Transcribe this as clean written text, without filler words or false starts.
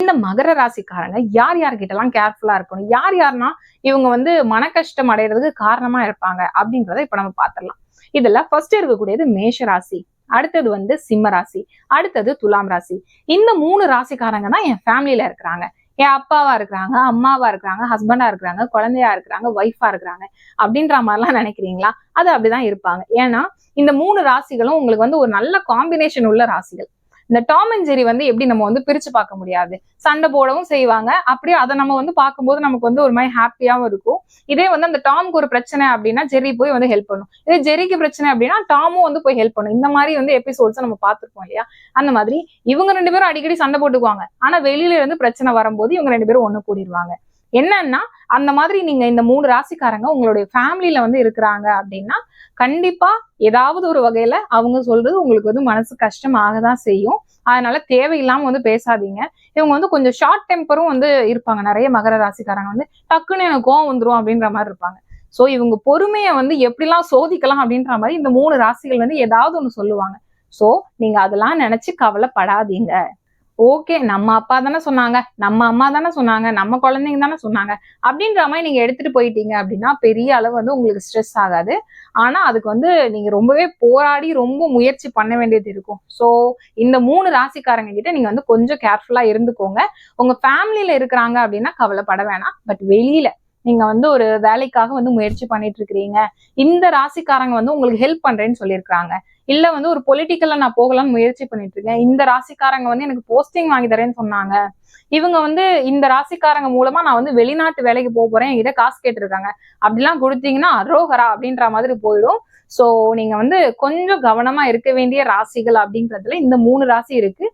இந்த மகர ராசிக்காரங்க யார் யார்கிட்ட எல்லாம் கேர்ஃபுல்லா இருக்கணும், யார் யாருன்னா இவங்க வந்து மன கஷ்டம் அடைறதுக்கு காரணமா இருப்பாங்க அப்படின்றத இப்ப நம்ம பாத்திரலாம். இதுல ஃபர்ஸ்ட் இருக்கக்கூடியது மேஷ ராசி, அடுத்தது வந்து சிம்ம ராசி, அடுத்தது துலாம் ராசி. இந்த 3 ராசிக்காரங்க தான் என் ஃபேமிலியில இருக்கிறாங்க. என் அப்பாவா இருக்கிறாங்க, அம்மாவா இருக்கிறாங்க, ஹஸ்பண்டா இருக்கிறாங்க, குழந்தையா இருக்கிறாங்க, ஒய்ஃபா இருக்கிறாங்க அப்படின்ற மாதிரிலாம் நினைக்கிறீங்களா? அது அப்படிதான் இருப்பாங்க. ஏன்னா இந்த 3 ராசிகளும் உங்களுக்கு வந்து ஒரு நல்ல காம்பினேஷன் உள்ள ராசிகள். இந்த டாம் அண்ட் ஜெரி வந்து எப்படி நம்ம வந்து பிரிச்சு பார்க்க முடியாது, சண்டை போடவும் செய்வாங்க. அப்படியே அதை நம்ம வந்து பார்க்கும்போது நமக்கு வந்து ஒரு மாதிரி ஹாப்பியாவும் இருக்கும். இதே வந்து அந்த டாமுக்கு ஒரு பிரச்சனை அப்படின்னா ஜெரி போய் வந்து ஹெல்ப் பண்ணும், இதே ஜெரிக்கு பிரச்சனை அப்படின்னா டாமும் வந்து போய் ஹெல்ப் பண்ணும். இந்த மாதிரி வந்து எபிசோட்ஸ் நம்ம பார்த்திருப்போம் இல்லையா? அந்த மாதிரி இவங்க 2 பேரும் அடிக்கடி சண்டை போட்டுக்குவாங்க. ஆனா வெளியில இருந்து பிரச்சனை வரும்போது இவங்க 2 பேரும் ஒண்ணு கூடிடுவாங்க. என்னன்னா அந்த மாதிரி நீங்க இந்த 3 ராசிக்காரங்க உங்களுடைய ஃபேமிலியில வந்து இருக்கிறாங்க அப்படின்னா கண்டிப்பா ஏதாவது ஒரு வகையில அவங்க சொல்றது உங்களுக்கு வந்து மனசு கஷ்டம் ஆகதான் செய்யும். அதனால தேவையில்லாம வந்து பேசாதீங்க. இவங்க வந்து கொஞ்சம் ஷார்ட் டெம்பரும் வந்து இருப்பாங்க. நிறைய மகர ராசிக்காரங்க வந்து டக்குன்னு எனக்கு கோவம் வந்துரும் அப்படின்ற மாதிரி இருப்பாங்க. சோ இவங்க பொறுமையை வந்து எப்படிலாம் சோதிக்கலாம் அப்படின்ற மாதிரி இந்த 3 ராசிகள் வந்து ஏதாவது ஒண்ணு சொல்லுவாங்க. சோ நீங்க அதெல்லாம் நினைச்சு கவலைப்படாதீங்க. ஓகே, நம்ம அப்பா தானே சொன்னாங்க, நம்ம அம்மா தானே சொன்னாங்க, நம்ம குழந்தைங்க தானே சொன்னாங்க அப்படின்ற மாதிரி நீங்க எடுத்துட்டு போயிட்டீங்க அப்படின்னா பெரிய அளவு வந்து உங்களுக்கு ஸ்ட்ரெஸ் ஆகாது. ஆனா அதுக்கு வந்து நீங்க ரொம்பவே போராடி ரொம்ப முயற்சி பண்ண வேண்டியது இருக்கும். சோ இந்த 3 ராசிக்காரங்க கிட்ட நீங்க வந்து கொஞ்சம் கேர்ஃபுல்லா இருந்துக்கோங்க. உங்க ஃபேமிலியில இருக்கிறாங்க அப்படின்னா கவலைப்பட வேணாம். பட் வெளியில நீங்க வந்து ஒரு வேலைக்காக வந்து முயற்சி பண்ணிட்டு இருக்கிறீங்க, இந்த ராசிக்காரங்க வந்து உங்களுக்கு ஹெல்ப் பண்றேன்னு சொல்லியிருக்காங்க, இல்ல வந்து ஒரு பொலிட்டிக்கல்ல நான் போகலாம்னு முயற்சி பண்ணிட்டு இருக்கேன், இந்த ராசிக்காரங்க வந்து எனக்கு போஸ்டிங் வாங்கி தரேன்னு சொன்னாங்க, இவங்க வந்து இந்த ராசிக்காரங்க மூலமா நான் வந்து வெளிநாட்டு வேலைக்கு போறேன், என்கிட்ட காசு கேட்டிருக்காங்க அப்படிலாம் கொடுத்தீங்கன்னா அரோகரா அப்படின்ற மாதிரி போயிடும். சோ நீங்க வந்து கொஞ்சம் கவனமா இருக்க வேண்டிய ராசிகள் அப்படின்றதுல இந்த 3 ராசி இருக்கு.